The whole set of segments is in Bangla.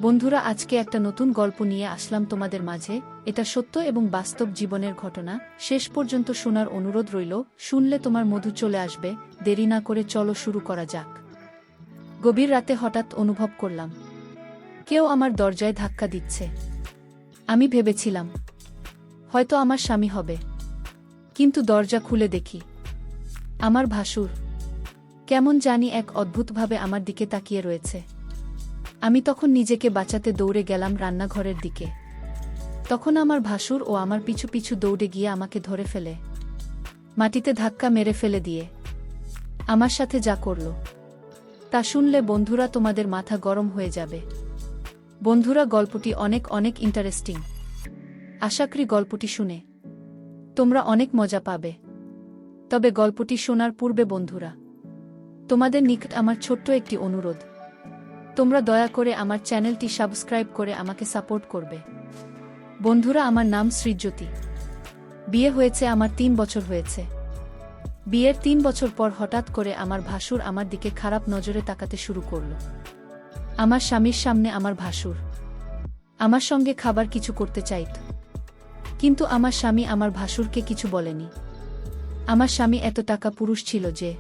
বন্ধুরা, আজকে একটা নতুন গল্প নিয়ে আসলাম তোমাদের মাঝে। এটা সত্য এবং বাস্তব জীবনের ঘটনা। শেষ পর্যন্ত শোনার অনুরোধ রইল। শুনলে তোমার মধু চলে আসবে। দেরি না করে চলো শুরু করা যাক। গভীর রাতে হঠাৎ অনুভব করলাম কেউ আমার দরজায় ধাক্কা দিচ্ছে। আমি ভেবেছিলাম হয়তো আমার স্বামী হবে, কিন্তু দরজা খুলে দেখি আমার ভাসুর কেমন জানি এক অদ্ভুতভাবে আমার দিকে তাকিয়ে রয়েছে। আমি তখন নিজেকে বাঁচাতে দৌড়ে গেলাম রান্নাঘরের দিকে। তখন আমার ভাসুর ও আমার পিছু পিছু দৌড়ে গিয়ে আমাকে ধরে ফেলে, মাটিতে ধাক্কা মেরে ফেলে দিয়ে আমার সাথে যা করল তা শুনলে বন্ধুরা তোমাদের মাথা গরম হয়ে যাবে। বন্ধুরা, গল্পটি অনেক অনেক ইন্টারেস্টিং। আশা করি গল্পটি শুনে তোমরা অনেক মজা পাবে। তবে গল্পটি শোনার পূর্বে বন্ধুরা, তোমাদের নিকট আমার ছোট্ট একটি অনুরোধ। তোমরা দয়া করে আমার চ্যানেলটি সাবস্ক্রাইব করে আমাকে সাপোর্ট করবে। বন্ধুরা, আমার নাম সৃজ্যোতি। বিয়ে হয়েছে আমার 3 বছর হয়েছে। বিয়ের 3 বছর পর হঠাৎ করে আমার ভাসুর আমার দিকে খারাপ নজরে তাকাতে শুরু করল। আমার স্বামীর সামনে আমার ভাসুর আমার সঙ্গে খাবার কিছু করতে চাইত, কিন্তু আমার স্বামী আমার ভাসুরকে কিছু বলেনি। আমার স্বামী এত টাকা পুরুষ ছিল যে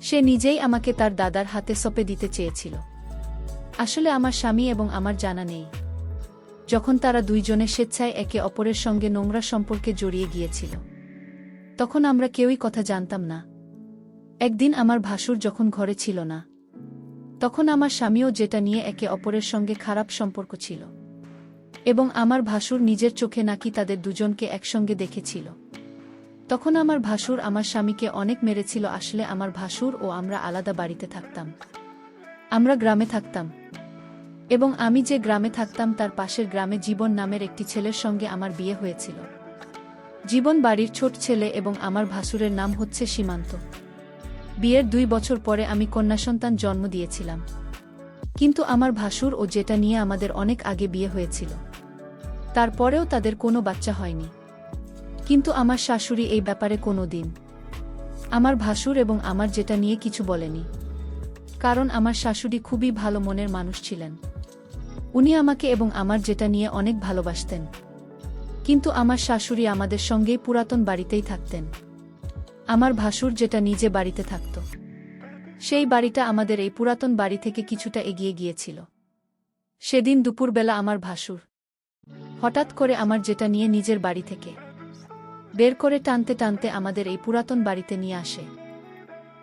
সে নিজেই আমাকে তার দাদার হাতে সঁপে দিতে চেয়েছিল। আসলে আমার স্বামী এবং আমার জানা নেই যখন তারা দুইজনে স্বেচ্ছায় একে অপরের সঙ্গে নোংরা সম্পর্কে জড়িয়ে গিয়েছিল, তখন আমরা কেউই কথা জানতাম না। একদিন আমার ভাসুর যখন ঘরে ছিল না, তখন আমার স্বামীও যেটা নিয়ে একে অপরের সঙ্গে খারাপ সম্পর্ক ছিল, এবং আমার ভাসুর নিজের চোখে নাকি তাদের দুজনকে একসঙ্গে দেখেছিল। তখন আমার ভাসুর আমার স্বামীকে অনেক মেরেছিল। আসলে আমার ভাসুর ও আমরা আলাদা বাড়িতে থাকতাম। আমরা গ্রামে থাকতাম, এবং আমি যে গ্রামে থাকতাম তার পাশের গ্রামে জীবন নামের একটি ছেলের সঙ্গে আমার বিয়ে হয়েছিল। জীবন বাড়ির ছোট ছেলে এবং আমার ভাসুরের নাম হচ্ছে সীমান্ত। বিয়ের 2 বছর পরে আমি কন্যাসন্তান জন্ম দিয়েছিলাম। কিন্তু আমার ভাসুর ও যেটা নিয়ে আমাদের অনেক আগে বিয়ে হয়েছিল, তারপরেও তাদের কোনো বাচ্চা হয়নি। কিন্তু আমার শাশুড়ি এই ব্যাপারে কোনো দিন আমার ভাসুর এবং আমার যেটা নিয়ে কিছু বলেনি, কারণ আমার শাশুড়ি খুবই ভালো মনের মানুষ ছিলেন। উনি আমাকে এবং আমার যেটা নিয়ে অনেক ভালোবাসতেন। কিন্তু আমার শাশুড়ি আমাদের সঙ্গেই পুরাতন বাড়িতেই থাকতেন। আমার ভাসুর যেটা নিজে বাড়িতে থাকত, সেই বাড়িটা আমাদের এই পুরাতন বাড়ি থেকে কিছুটা এগিয়ে গিয়েছিল। সেদিন দুপুরবেলা আমার ভাসুর হঠাৎ করে আমার যেটা নিয়ে নিজের বাড়ি থেকে বের করে টানতে টানতে আমাদের এই পুরাতন বাড়িতে নিয়ে আসে।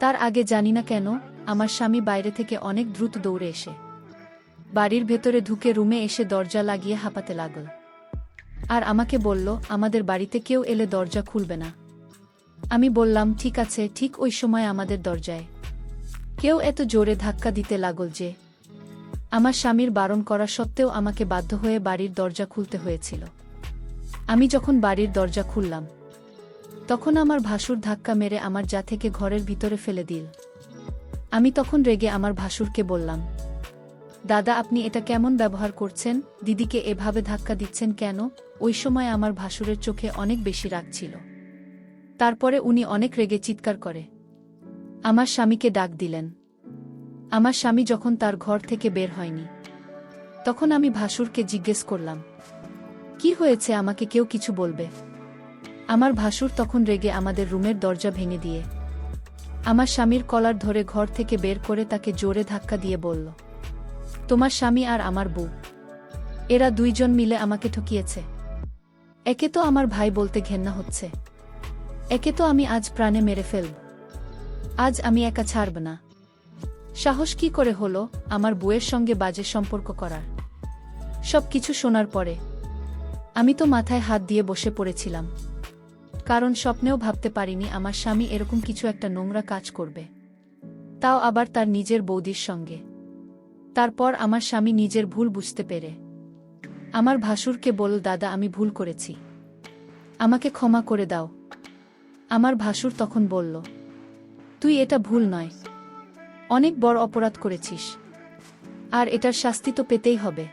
তার আগে জানি না কেন আমার স্বামী বাইরে থেকে অনেক দ্রুত দৌড়ে এসে বাড়ির ভেতরে ঢুকে রুমে এসে দরজা লাগিয়ে হাঁপাতে লাগল, আর আমাকে বলল আমাদের বাড়িতে কেউ এলে দরজা খুলবে না। আমি বললাম ঠিক আছে। ঠিক ওই সময় আমাদের দরজায় কেউ এত জোরে ধাক্কা দিতে লাগল যে আমার স্বামীর বারণ করা সত্ত্বেও আমাকে বাধ্য হয়ে বাড়ির দরজা খুলতে হয়েছিল। আমি যখন বাড়ির দরজা খুললাম, তখন আমার ভাসুর ধাক্কা মেরে আমার যা থেকে ঘরের ভিতরে ফেলে দিল। আমি তখন রেগে আমার ভাসুরকে বললাম, দাদা, আপনি এটা কেমন ব্যবহার করছেন? দিদিকে এভাবে ধাক্কা দিচ্ছেন কেন? ওই সময় আমার ভাসুরের চোখে অনেক বেশি রাগ ছিল। তারপরে উনি অনেক রেগে চিৎকার করে আমার স্বামীকে ডাক দিলেন। আমার স্বামী যখন তার ঘর থেকে বের হয়নি, তখন আমি ভাসুরকে জিজ্ঞেস করলাম, কি হয়েছে? আমাকে কেউ কিছু বলবে? আমার ভাসুর তখন রেগে আমাদের রুমের দরজা ভেঙে দিয়ে আমার স্বামীর কলার ধরে ঘর থেকে বের করে তাকে জোরে ধাক্কা দিয়ে বলল, তোমার স্বামী আর আমার বউ, এরা দুইজন মিলে আমাকে ঠকিয়েছে। একে তো আমার ভাই বলতে ঘেন্না হচ্ছে, একে তো আমি আজ প্রাণে মেরে ফেলব। আজ আমি একা ছাড়ব না। সাহস কি করে হলো আমার বউয়ের সঙ্গে বাজে সম্পর্ক করার? সব কিছু শোনার পরে আমি তো মাথায় হাত দিয়ে বসে পড়েছিলাম, কারণ স্বপ্নেও ভাবতে পারিনি আমার স্বামী এরকম কিছু একটা নোংরা কাজ করবে, তাও আবার তার নিজের বৌদির সঙ্গে। তারপর আমার স্বামী নিজের ভুল বুঝতে পেরে আমার ভাসুরকে বলল, দাদা, আমি ভুল করেছি, আমাকে ক্ষমা করে দাও। আমার ভাসুর তখন বলল, তুই এটা ভুল নয়, অনেক বড় অপরাধ করেছিস, আর এটার শাস্তি তো পেতেই হবে।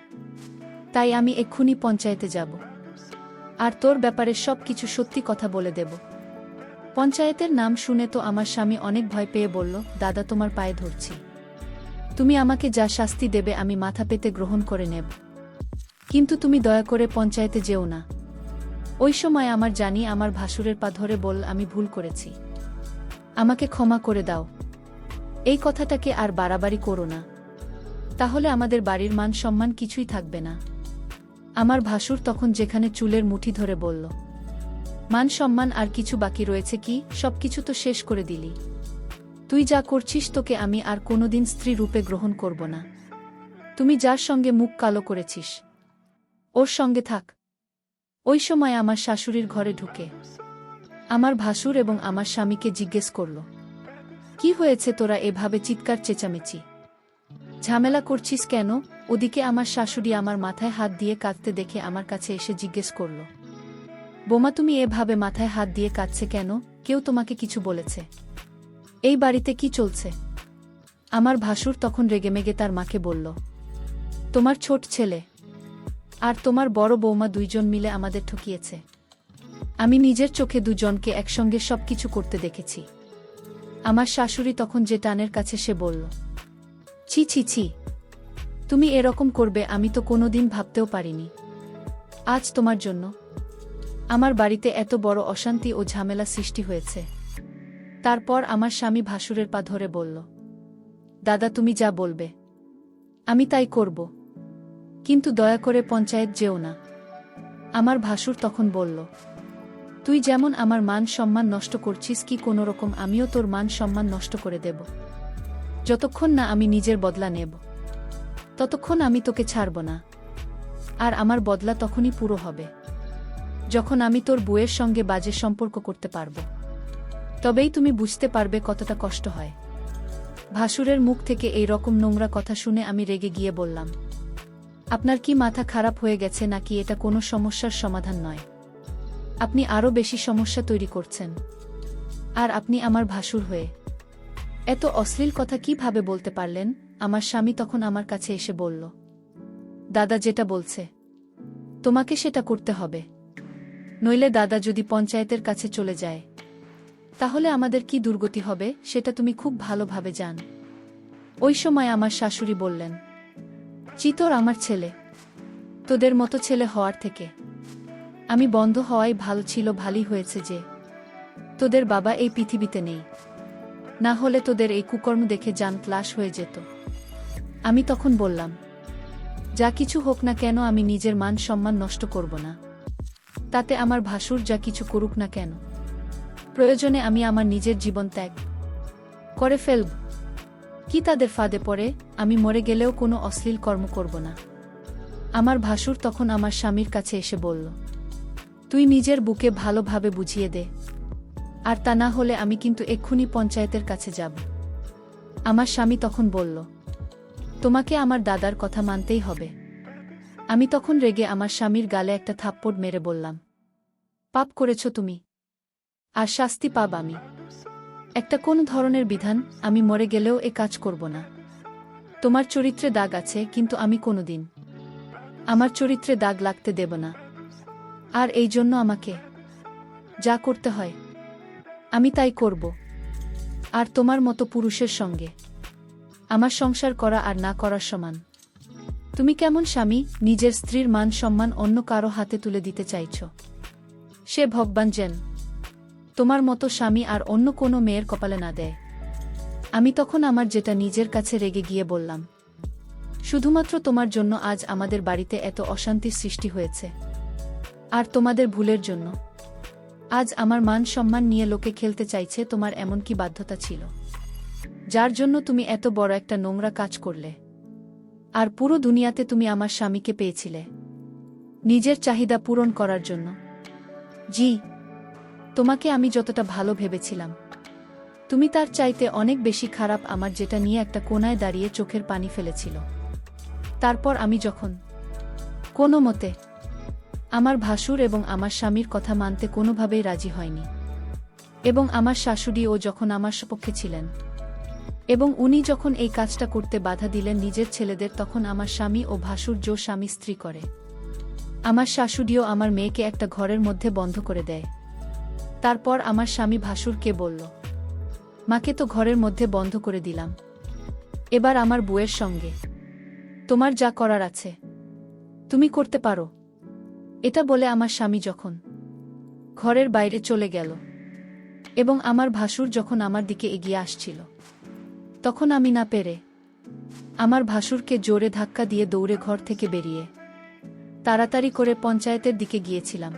তাই আমি এক্ষুনি পঞ্চায়েতে যাব, আর তোর ব্যাপারে সব কিছু সত্যি কথা বলে দেব। পঞ্চায়েতের নাম শুনে তো আমার স্বামী অনেক ভয় পেয়ে বলল, দাদা, তোমার পায়ে ধরছি, তুমি আমাকে যা শাস্তি দেবে আমি মাথা পেতে গ্রহণ করে নেব, কিন্তু তুমি দয়া করে পঞ্চায়েতে যেও না। ওই সময় আমার জানি আমার ভাসুরের পা ধরে বল, আমি ভুল করেছি, আমাকে ক্ষমা করে দাও, এই কথাটাকে আর বাড়াবাড়ি করো না, তাহলে আমাদের বাড়ির মান সম্মান কিছুই থাকবে না। আমার ভাসুর তখন যেখানে চুলের মুঠি ধরে বলল, মান সম্মান আর কিছু বাকি রয়েছে কি? সবকিছু তো শেষ করে দিলি। তুই যা করছিস, তোকে আমি আর কোনোদিন স্ত্রী রূপে গ্রহণ করব না। তুমি যার সঙ্গে মুখ কালো করেছিস ওর সঙ্গে থাক। ওই সময় আমার শাশুড়ির ঘরে ঢুকে আমার ভাসুর এবং আমার স্বামীকে জিজ্ঞেস করল, কি হয়েছে, তোরা এভাবে চিৎকার চেঁচামেচি ঝামেলা করছিস কেন? ওদিকে আমার শাশুড়ি আমার মাথায় হাত দিয়ে কাঁদতে দেখে আমার কাছে এসে জিজ্ঞেস করল, বোমা তুমি এভাবে মাথায় হাত দিয়ে কাঁদছে কেন? কেউ তোমাকে কিছু বলেছে? এই বাড়িতে কি চলছে? আমার ভাসুর তখন রেগেমেগে তার মাকে বলল, তোমার ছোট ছেলে আর তোমার বড় বৌমা দুইজন মিলে আমাদের ঠকিয়েছে। আমি নিজের চোখে দুজনকে একসঙ্গে সবকিছু করতে দেখেছি। আমার শাশুড়ি তখন যে টানের কাছে সে বলল, ছি ছি ছি, তুমি এরকম করবে আমি তো কোনোদিন ভাবতেও পারিনি। আজ তোমার জন্য আমার বাড়িতে এত বড় অশান্তি ও ঝামেলা সৃষ্টি হয়েছে। তারপর আমার স্বামী ভাসুরের পা ধরে বলল, দাদা তুমি যা বলবে আমি তাই করব, কিন্তু দয়া করে পঞ্চায়েত যেও না। আমার ভাসুর তখন বলল, তুই যেমন আমার মান সম্মান নষ্ট করছিস, কি কোনোরকম আমিও তোর মান সম্মান নষ্ট করে দেব। যতক্ষণ না আমি নিজের বদলা নেব ততক্ষণ আমি তোকে ছাড়ব না। আর আমার বদলা তখনই পুরো হবে যখন আমি তোর বউয়ের সঙ্গে বাজে সম্পর্ক করতে পারব। তবেই তুমি বুঝতে পারবে কতটা কষ্ট হয়। ভাসুরের মুখ থেকে এই রকম নোংরা কথা শুনে আমি রেগে গিয়ে বললাম, আপনার কি মাথা খারাপ হয়ে গেছে নাকি? এটা কোনো সমস্যার সমাধান নয়, আপনি আরও বেশি সমস্যা তৈরি করছেন। আর আপনি আমার ভাসুর হয়ে এত অশ্লীল কথা কিভাবে বলতে পারলেন? আমার স্বামী তখন আমার কাছে এসে বলল, দাদা যেটা বলছে তোমাকে সেটা করতে হবে, নইলে দাদা যদি পঞ্চায়েতের কাছে চলে যায় তাহলে আমাদের কি দুর্গতি হবে সেটা তুমি খুব ভালোভাবে জান। ওই সময় আমার শাশুড়ি বললেন, চিতর আমার ছেলে, তোদের মতো ছেলে হওয়ার থেকে আমি বন্ধ হওয়াই ভালো ছিল। ভালোই হয়েছে যে তোদের বাবা এই পৃথিবীতে নেই, না হলে তোদের এই কুকর্ম দেখে জান ক্লাস হয়ে যেত। আমি তখন বললাম, যা কিছু হোক না কেন আমি নিজের মান সম্মান নষ্ট করব না, তাতে আমার ভাসুর যা কিছু করুক না কেন, প্রয়োজনে আমি আমার নিজের জীবন ত্যাগ করে ফেলব। কি তাদের ফাঁদে পড়ে আমি মরে গেলেও কোনো অশ্লীল কর্ম করব না। আমার ভাসুর তখন আমার স্বামীর কাছে এসে বলল, তুই নিজের বুকে ভালোভাবে বুঝিয়ে দে, আর তা না হলে আমি কিন্তু এক্ষুনি পঞ্চায়েতের কাছে যাব। আমার স্বামী তখন বলল, তোমাকে আমার দাদার কথা মানতেই হবে। আমি তখন রেগে আমার স্বামীর গালে একটা থাপ্পড় মেরে বললাম, পাপ করেছ তুমি, আর শাস্তি পাব আমি। একটা কোন ধরনের বিধান? আমি মরে গেলেও এ কাজ করব না। তোমার চরিত্রে দাগ আছে, কিন্তু আমি কোনোদিন আমার চরিত্রে দাগ লাগতে দেব না। আর এই জন্য আমাকে যা করতে হয় আমি তাই করব। আর তোমার মতো পুরুষের সঙ্গে আমার সংসার করা আর না করার সমান। তুমি কেমন স্বামী, নিজের স্ত্রীর মান সম্মান অন্য কারো হাতে তুলে দিতে চাইছ? সে ভগবান যেন তোমার মতো স্বামী আর অন্য কোনো মেয়ের কপালে না দেয়। আমি তখন আমার যেটা নিজের কাছে রেগে গিয়ে বললাম, শুধুমাত্র তোমার জন্য আজ আমাদের বাড়িতে এত অশান্তির সৃষ্টি হয়েছে, আর তোমাদের ভুলের জন্য আজ আমার মান সম্মান নিয়ে লোকে খেলতে চাইছে। তোমার এমন কি বাধ্যতা ছিল যার জন্য তুমি এত বড় একটা নোংরা কাজ করলে? আর পুরো দুনিয়াতে তুমি আমার স্বামীকে পেয়েছিলে নিজের চাহিদা পূরণ করার জন্য। জি, তোমাকে আমি যতটা ভালো ভেবেছিলাম তুমি তার চাইতে অনেক বেশি খারাপ। আমার যেটা নিয়ে একটা কোণায় দাঁড়িয়ে চোখের পানি ফেলেছিল। তারপর আমি যখন কোনো মতে আমার ভাসুর এবং আমার স্বামীর কথা মানতে কোনোভাবেই রাজি হয়নি, এবং আমার শাশুড়িও যখন আমার সপক্ষে ছিলেন এবং উনি যখন এই কাজটা করতে বাধা দিলেন নিজের ছেলেদের, তখন আমার স্বামী ও ভাসুর জো স্বামী স্ত্রী করে আমার শাশুড়িও আমার মেয়েকে একটা ঘরের মধ্যে বন্ধ করে দেয়। তারপর আমার স্বামী ভাসুরকে বলল, মাকে তো ঘরের মধ্যে বন্ধ করে দিলাম, এবার আমার বউয়ের সঙ্গে তোমার যা করার আছে তুমি করতে পারো। এটা বলে আমার স্বামী যখন ঘরের বাইরে চলে গেল এবং আমার ভাসুর যখন আমার দিকে এগিয়ে আসছিল, তখন আমি না পেরে আমার ভাসুরকে জোরে ধাক্কা দিয়ে দৌড়ে ঘর থেকে বেরিয়ে তাড়াতাড়ি করে পঞ্চায়েতের দিকে গিয়েছিলাম।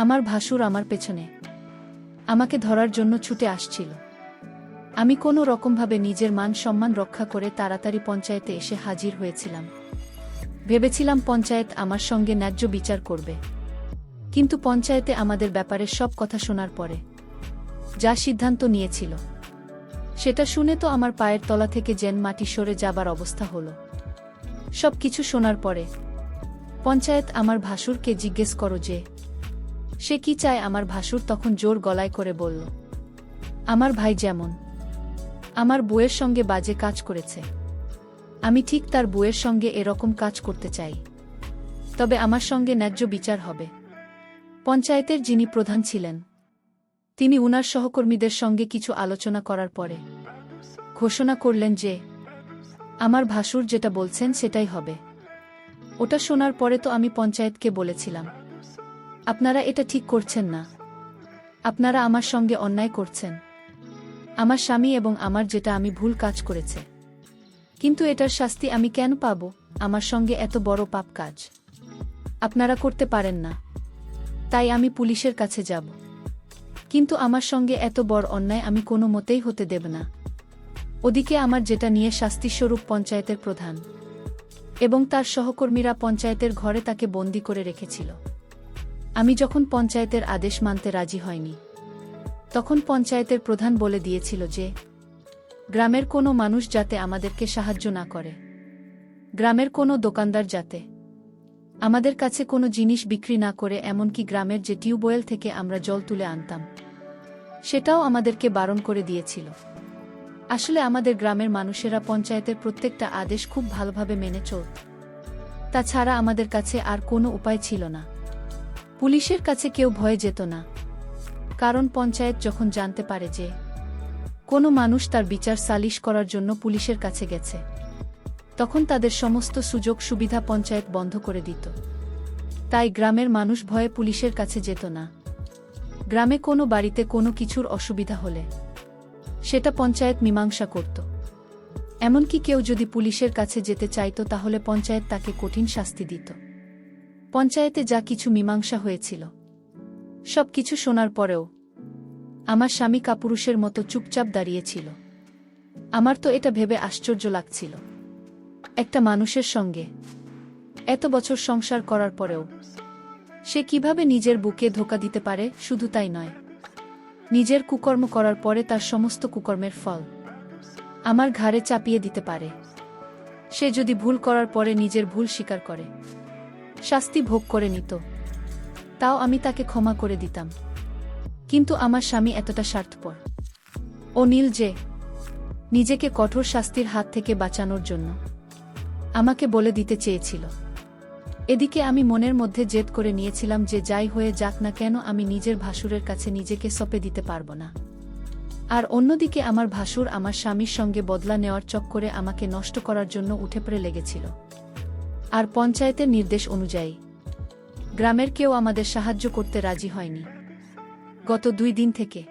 আমার ভাসুর আমার পেছনে আমাকে ধরার জন্য ছুটে আসছিল। আমি কোনো রকমভাবে নিজের মান সম্মান রক্ষা করে তাড়াতাড়ি পঞ্চায়েতে এসে হাজির হয়েছিলাম। ভেবেছিলাম পঞ্চায়েত আমার সঙ্গে ন্যায্য বিচার করবে, কিন্তু পঞ্চায়েতে আমাদের ব্যাপারে সব কথা শোনার পরে যা সিদ্ধান্ত নিয়েছিল সেটা শুনে তো আমার পায়ের তলা থেকে যেন মাটি সরে যাবার অবস্থা হলো। সব কিছু শোনার পরে পঞ্চায়েত আমার ভাসুরকে জিজ্ঞেস করো যে সে কি চায়। আমার ভাসুর তখন জোর গলায় করে বলল, আমার ভাই যেমন আমার বউয়ের সঙ্গে বাজে কাজ করেছে, আমি ঠিক তার বউয়ের সঙ্গে এরকম কাজ করতে চাই, তবে আমার সঙ্গে ন্যায্য বিচার হবে। পঞ্চায়েতের যিনি প্রধান ছিলেন তিনি উনার সহকর্মীদের সঙ্গে কিছু আলোচনা করার পরে ঘোষণা করলেন যে আমার ভাসুর যেটা বলছেন সেটাই হবে। ওটা শোনার পরে তো আমি পঞ্চায়েতকে বলেছিলাম, আপনারা এটা ঠিক করছেন না, আপনারা আমার সঙ্গে অন্যায় করছেন। আমার স্বামী এবং আমার যেটা আমি ভুল কাজ করেছে, কিন্তু এটার শাস্তি আমি কেন পাব? আমার সঙ্গে এত বড় পাপ কাজ আপনারা করতে পারেন না, তাই আমি পুলিশের কাছে যাব, কিন্তু আমার সঙ্গে এত বড় অন্যায় আমি কোনো মতেই হতে দেব না। ওদিকে আমার যেটা নিয়ে শাস্তিস্বরূপ পঞ্চায়েতের প্রধান এবং তার সহকর্মীরা পঞ্চায়েতের ঘরে তাকে বন্দী করে রেখেছিল। আমি যখন পঞ্চায়েতের আদেশ মানতে রাজি হয়নি, তখন পঞ্চায়েতের প্রধান বলে দিয়েছিল যে গ্রামের কোনো মানুষ যাতে আমাদেরকে সাহায্য না করে, গ্রামের কোনো দোকানদার যাতে আমাদের কাছে কোনো জিনিস বিক্রি না করে, এমনকি গ্রামের যে টিউবওয়েল থেকে আমরা জল তুলে আনতাম সেটাও আমাদেরকে বারণ করে দিয়েছিল। আসলে আমাদের গ্রামের মানুষেরা পঞ্চায়েতের প্রত্যেকটা আদেশ খুব ভালোভাবে মেনে চলত, তাছাড়া আমাদের কাছে আর কোনো উপায় ছিল না। পুলিশের কাছে কেউ ভয়ে যেত না, কারণ পঞ্চায়েত যখন জানতে পারে যে কোনো মানুষ তার বিচার সালিশ করার জন্য পুলিশের কাছে গেছে, তখন তাদের সমস্ত সুযোগ সুবিধা পঞ্চায়েত বন্ধ করে দিত। তাই গ্রামের মানুষ ভয়ে পুলিশের কাছে যেত না। গ্রামে কোনো বাড়িতে কোনো কিছুর অসুবিধা হলে সেটা পঞ্চায়েত মীমাংসা করত। এমনকি কেউ যদি পুলিশের কাছে যেতে চাইত তাহলে পঞ্চায়েত তাকে কঠিন শাস্তি দিত। পঞ্চায়েতে যা কিছু মীমাংসা হয়েছিল সব কিছু শোনার পরেও আমার স্বামী কাপুরুষের মতো চুপচাপ দাঁড়িয়েছিল। আমার তো এটা ভেবে আশ্চর্য লাগছিল, একটা মানুষের সঙ্গে এত বছর সংসার করার পরেও সে কিভাবে নিজের বুকে ধোঁকা দিতে পারে। শুধু তাই নয়, নিজের কুকর্ম করার পরে তার সমস্ত কুকর্মের ফল আমার ঘাড়ে চাপিয়ে দিতে পারে। সে যদি ভুল করার পরে নিজের ভুল স্বীকার করে শাস্তি ভোগ করে নিত, তাও আমি তাকে ক্ষমা করে দিতাম। কিন্তু আমার স্বামী এতটা স্বার্থপর ও নীল যে নিজেকে কঠোর শাস্তির হাত থেকে বাঁচানোর জন্য আমাকে বলে দিতে চেয়েছিল। এদিকে আমি মনের মধ্যে জেদ করে নিয়েছিলাম যে যাই হয়ে যাক না কেন আমি নিজের ভাসুরের কাছে নিজেকে সঁপে দিতে পারব না। আর অন্যদিকে আমার ভাসুর আমার স্বামীর সঙ্গে বদলা নেওয়ার চক্করে আমাকে নষ্ট করার জন্য উঠে পড়ে লেগেছিল। আর পঞ্চায়েতের নির্দেশ অনুযায়ী গ্রামের কেউ আমাদের সাহায্য করতে রাজি হয়নি। গত 2 দিন থেকে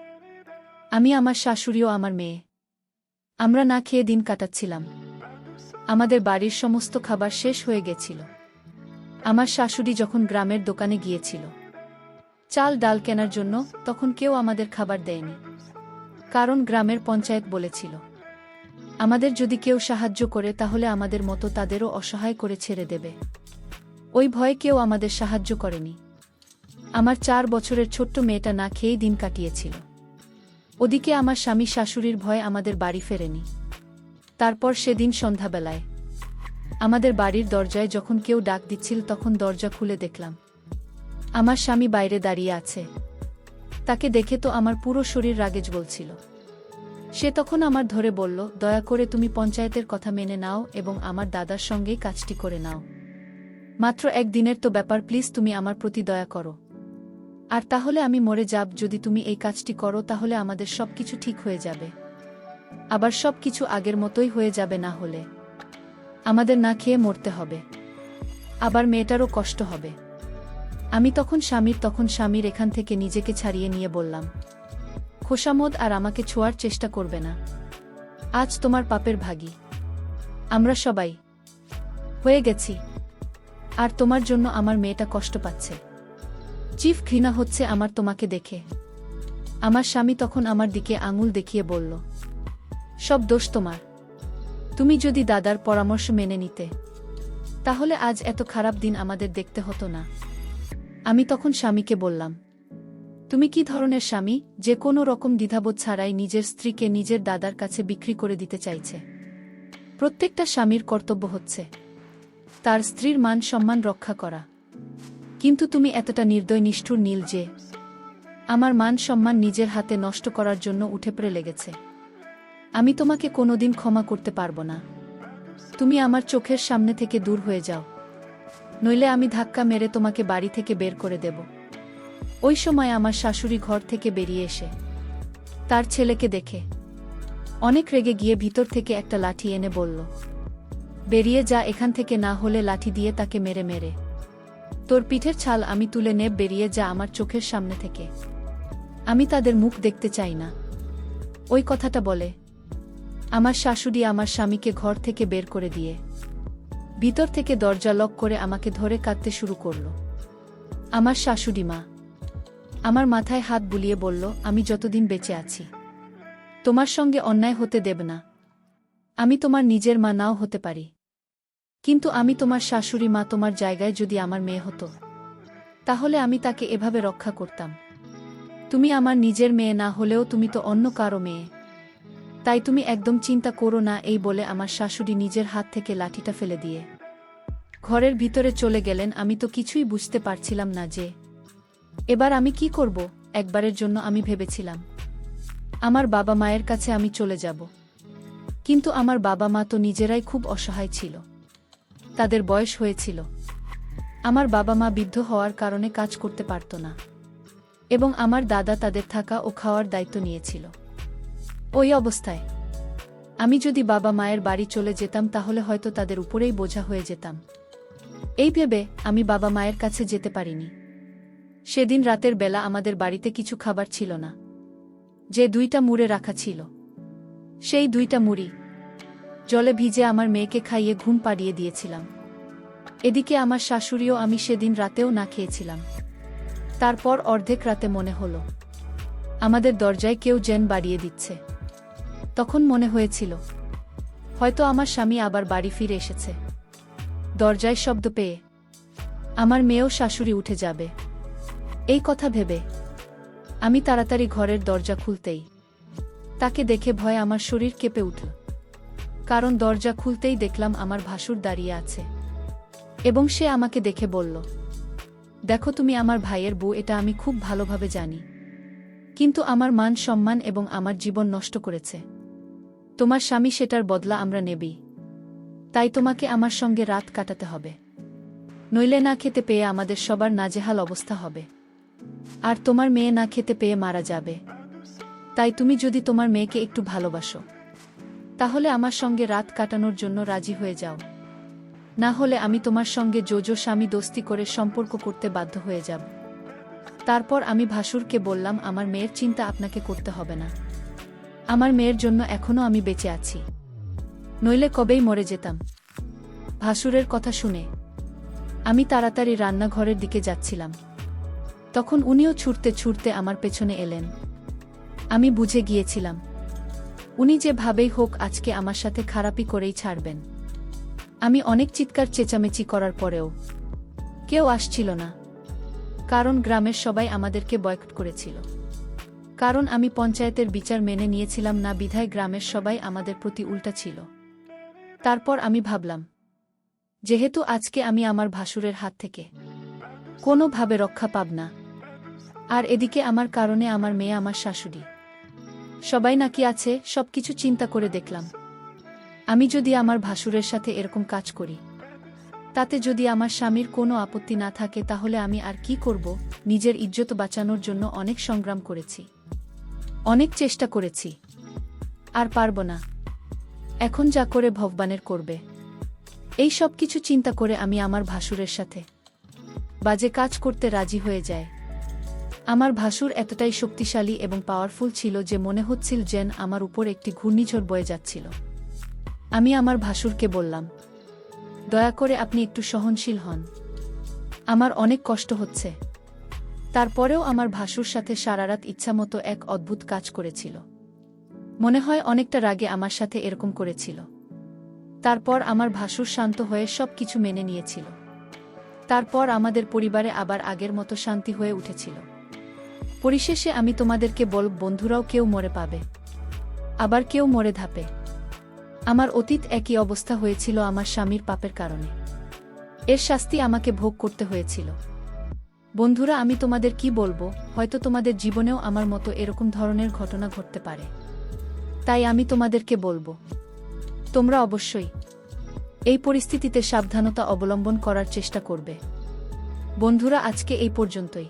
আমি, আমার শাশুড়ি ও আমার মেয়ে আমরা না খেয়ে দিন কাটাচ্ছিলাম। আমাদের বাড়ির সমস্ত খাবার শেষ হয়ে গেছিল। আমার শাশুড়ি যখন গ্রামের দোকানে গিয়েছিল চাল ডাল কেনার জন্য, তখন কেউ আমাদের খাবার দেয়নি, কারণ গ্রামের পঞ্চায়েত বলেছিল আমাদের যদি কেউ সাহায্য করে তাহলে আমাদের মতো তাদেরও অসহায় করে ছেড়ে দেবে। ওই ভয়ে কেউ আমাদের সাহায্য করেনি। আমার 4 বছরের ছোট্ট মেয়েটা না খেয়েই দিন কাটিয়েছিল। ওদিকে আমার স্বামী শাশুড়ির ভয়ে আমাদের বাড়ি ফেরেনি। তারপর সেদিন সন্ধ্যাবেলায় আমাদের বাড়ির দরজায় যখন কেউ ডাক দিচ্ছিল, তখন দরজা খুলে দেখলাম আমার স্বামী বাইরে দাঁড়িয়ে আছে। তাকে দেখে তো আমার পুরো শরীর রাগে জ্বলছিল। সে তখন আমার ধরে বলল, দয়া করে তুমি পঞ্চায়েতের কথা মেনে নাও এবং আমার দাদার সঙ্গেই কাজটি করে নাও। মাত্র 1 দিনের তো ব্যাপার, প্লিজ তুমি আমার প্রতি দয়া করো। আর তাহলে আমি মরে যাব। যদি তুমি এই কাজটি করো তাহলে আমাদের সবকিছু ঠিক হয়ে যাবে। আবার সব কিছু আগের মতোই হয়ে যাবে, না হলে আমাদের না খেয়ে মরতে হবে, আবার মেয়েটারও কষ্ট হবে। আমি তখন স্বামীর এখান থেকে নিজেকে ছাড়িয়ে নিয়ে বললাম, খোশামদ আর আমাকে ছোঁয়ার চেষ্টা করবে না। আজ তোমার পাপের ভাগী আমরা সবাই হয়ে গেছি, আর তোমার জন্য আমার মেয়েটা কষ্ট পাচ্ছে। চিফ ঘৃণা হচ্ছে আমার তোমাকে দেখে। আমার স্বামী তখন আমার দিকে আঙুল দেখিয়ে বলল, সব দোষ তোমার। তুমি যদি দাদার পরামর্শ মেনে নিতে, তাহলে আজ এত খারাপ দিন আমাদের দেখতে হতো না। আমি তখন স্বামীকে বললাম, তুমি কি ধরনের স্বামী যে কোনো রকম দ্বিধাবোধ ছাড়াই নিজের স্ত্রীকে নিজের দাদার কাছে বিক্রি করে দিতে চাইছে? প্রত্যেকটা স্বামীর কর্তব্য হচ্ছে তার স্ত্রীর মান সম্মান রক্ষা করা, কিন্তু তুমি এতটা নির্দয় নিষ্ঠুর নীল যে আমার মান সম্মান নিজের হাতে নষ্ট করার জন্য উঠে পড়ে লেগেছে। আমি তোমাকে কোনোদিন ক্ষমা করতে পারবো না। তুমি আমার চোখের সামনে থেকে দূর হয়ে যাও, নইলে আমি ধাক্কা মেরে তোমাকে বাড়ি থেকে বের করে দেব। ওই সময় আমার শাশুড়ি ঘর থেকে বেরিয়ে এসে তার ছেলেকে দেখে অনেক রেগে গিয়ে ভিতর থেকে একটা লাঠি এনে বলল, বেরিয়ে যা এখান থেকে, না হলে লাঠি দিয়ে তাকে মেরে মেরে তোর পিঠের ছাল আমি তুলে নেব। বেরিয়ে যা আমার চোখের সামনে থেকে, আমি তাদের মুখ দেখতে চাই না। ওই কথাটা বলে আমার শাশুড়ি আমার স্বামীকে ঘর থেকে বের করে দিয়ে ভিতর থেকে দরজা লক করে আমাকে ধরে কাঁদতে শুরু করল। আমার শাশুড়ি মা আমার মাথায় হাত বুলিয়ে বলল, আমি যতদিন বেঁচে আছি তোমার সঙ্গে অন্যায় হতে দেব না। আমি তোমার নিজের মা নাও হতে পারি, কিন্তু আমি তোমার শাশুড়ি মা। তোমার জায়গায় যদি আমার মেয়ে হতো, তাহলে আমি তাকে এভাবে রক্ষা করতাম? তুমি আমার নিজের মেয়ে না হলেও তুমি তো অন্য কারো মেয়ে, তাই তুমি একদম চিন্তা করো না। এই বলে আমার শাশুড়ি নিজের হাত থেকে লাঠিটা ফেলে দিয়ে ঘরের ভিতরে চলে গেলেন। আমি তো কিছুই বুঝতে পারছিলাম না যে এবার আমি কি করব। একবারের জন্য আমি ভেবেছিলাম আমার বাবা মায়ের কাছে আমি চলে যাব, কিন্তু আমার বাবা মা তো নিজেরাই খুব অসহায় ছিল। তাদের বয়স হয়েছিল, আমার বাবা মা বৃদ্ধ হওয়ার কারণে কাজ করতে পারত না, এবং আমার দাদা তাদের থাকা ও খাওয়ার দায়িত্ব নিয়েছিল। ওই অবস্থায় আমি যদি বাবা মায়ের বাড়ি চলে যেতাম, তাহলে হয়তো তাদের উপরেই বোঝা হয়ে যেতাম। এই ভেবে আমি বাবা মায়ের কাছে যেতে পারিনি। সেদিন রাতের বেলা আমাদের বাড়িতে কিছু খাবার ছিল না। যে 2টা মুড়ে রাখা ছিল, সেই 2টা মুড়ি জলে ভিজে আমার মেয়েকে খাইয়ে ঘুম পাড়িয়ে দিয়েছিলাম। এদিকে আমার শাশুড়িও আমি সেদিন রাতেও না খেয়েছিলাম। তারপর অর্ধেক রাতে মনে হলো আমাদের দরজায় কেউ যেন বাড়িয়ে দিচ্ছে। তখন মনে হয়েছিল হয়তো আমার স্বামী আবার বাড়ি ফিরে এসেছে। দরজায় শব্দ পেয়ে আমার মেয়েও শাশুড়ি উঠে যাবে, এই কথা ভেবে আমি তাড়াতাড়ি ঘরের দরজা খুলতেই তাকে দেখে ভয়ে আমার শরীর কেঁপে উঠল। কারণ দরজা খুলতেই দেখলাম আমার ভাসুর দাঁড়িয়ে আছে, এবং সে আমাকে দেখে বলল, দেখো তুমি আমার ভাইয়ের বউ, এটা আমি খুব ভালোভাবে জানি, কিন্তু আমার মান সম্মান এবং আমার জীবন নষ্ট করেছে তোমার স্বামী, সেটার বদলা আমরা নেবই। তাই তোমাকে আমার সঙ্গে রাত কাটাতে হবে, নইলে না খেতে পেয়ে আমাদের সবার নাজেহাল অবস্থা হবে, আর তোমার মেয়ে না খেতে পেয়ে মারা যাবে। তাই তুমি যদি তোমার মেয়েকে একটু ভালোবাসো, তাহলে আমার সঙ্গে রাত কাটানোর জন্য রাজি হয়ে যাও, না হলে আমি তোমার সঙ্গে জোজো স্বামী দোস্তি করে সম্পর্ক করতে বাধ্য হয়ে যাব। তারপর আমি ভাসুরকে বললাম, আমার মেয়ের চিন্তা আপনাকে করতে হবে না, আমার মেয়ের জন্য এখনো আমি বেঁচে আছি, নইলে কবেই মরে যেতাম। ভাসুরের কথা শুনে আমি তাড়াতাড়ি রান্নাঘরের দিকে যাচ্ছিলাম, তখন উনিও ছুটতে ছুটতে আমার পেছনে এলেন। আমি বুঝে গিয়েছিলাম উনি যেভাবেই হোক আজকে আমার সাথে খারাপই করেই ছাড়বেন। আমি অনেক চিৎকার চেঁচামেচি করার পরেও কেউ আসছিল না, কারণ গ্রামের সবাই আমাদেরকে বয়কট করেছিল। কারণ আমি পঞ্চায়েতের বিচার মেনে নিয়েছিলাম না, বিধায় গ্রামের সবাই আমাদের প্রতি উল্টা ছিল। তারপর আমি ভাবলাম, যেহেতু আজকে আমি আমার ভাসুরের হাত থেকে কোনোভাবে রক্ষা পাব না, আর এদিকে আমার কারণে আমার মেয়ে, আমার শাশুড়ি সবাই নাকি আছে, সবকিছু চিন্তা করে দেখলাম আমি যদি আমার ভাসুরের সাথে এরকম কাজ করি, তাতে যদি আমার স্বামীর কোনো আপত্তি না থাকে, তাহলে আমি আর কি করব। নিজের ইজ্জত বাঁচানোর জন্য অনেক সংগ্রাম করেছি, অনেক চেষ্টা করেছি, আর পারব না। এখন যা করে ভগবানের করবে। এই সব কিছু চিন্তা করে আমি আমার ভাসুরের সাথে বাজে কাজ করতে রাজি হয়ে যায়। আমার ভাসুর এতটাই শক্তিশালী এবং পাওয়ারফুল ছিল যে মনে হচ্ছিল যেন আমার উপর একটি ঘূর্ণিঝড় বয়ে যাচ্ছিল। আমি আমার ভাসুরকে বললাম, দয়া করে আপনি একটু সহনশীল হন। আমার অনেক কষ্ট হচ্ছে। তারপরেও আমার ভাসুর সাথে সারারাত ইচ্ছামতো এক অদ্ভুত কাজ করেছিল। মনে হয় অনেকটা রাগে আমার সাথে এরকম করেছিল। তারপর আমার ভাসুর শান্ত হয়ে সব কিছু মেনে নিয়েছিল। তারপর আমাদের পরিবারে আবার আগের মতো শান্তি হয়ে উঠেছিল। পরিশেষে আমি তোমাদেরকে বলব, বন্ধুরাও কেউ মরে পাবে, আবার কেউ মরে ধাপে। আমার অতীত একই অবস্থা হয়েছিল আমার স্বামীর পাপের কারণে। এর শাস্তি আমাকে ভোগ করতে হয়েছিল। বন্ধুরা, আমি তোমাদের কি বলবো, হয়তো তোমাদের জীবনেও আমার মতো এরকম ধরনের ঘটনা ঘটতে পারে। তাই আমি তোমাদেরকে বলবো, তোমরা অবশ্যই এই পরিস্থিতিতে সাবধানতা অবলম্বন করার চেষ্টা করবে। বন্ধুরা, আজকে এই পর্যন্তই।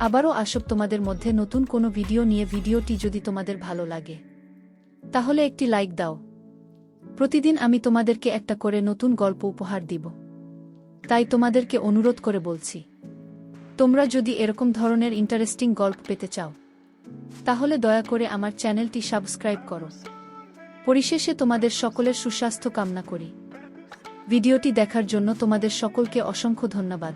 আবারও আসব তোমাদের মধ্যে নতুন কোনো ভিডিও নিয়ে। ভিডিওটি যদি তোমাদের ভালো লাগে তাহলে একটি লাইক দাও। প্রতিদিন আমি তোমাদেরকে একটা করে নতুন গল্প উপহার দিব। তাই তোমাদেরকে অনুরোধ করে বলছি, তোমরা যদি এরকম ধরনের ইন্টারেস্টিং গল্প পেতে চাও তাহলে দয়া করে আমার চ্যানেলটি সাবস্ক্রাইব করো। পরিশেষে তোমাদের সকলের সুস্বাস্থ্য কামনা করি। ভিডিওটি দেখার জন্য তোমাদের সকলকে অসংখ্য ধন্যবাদ।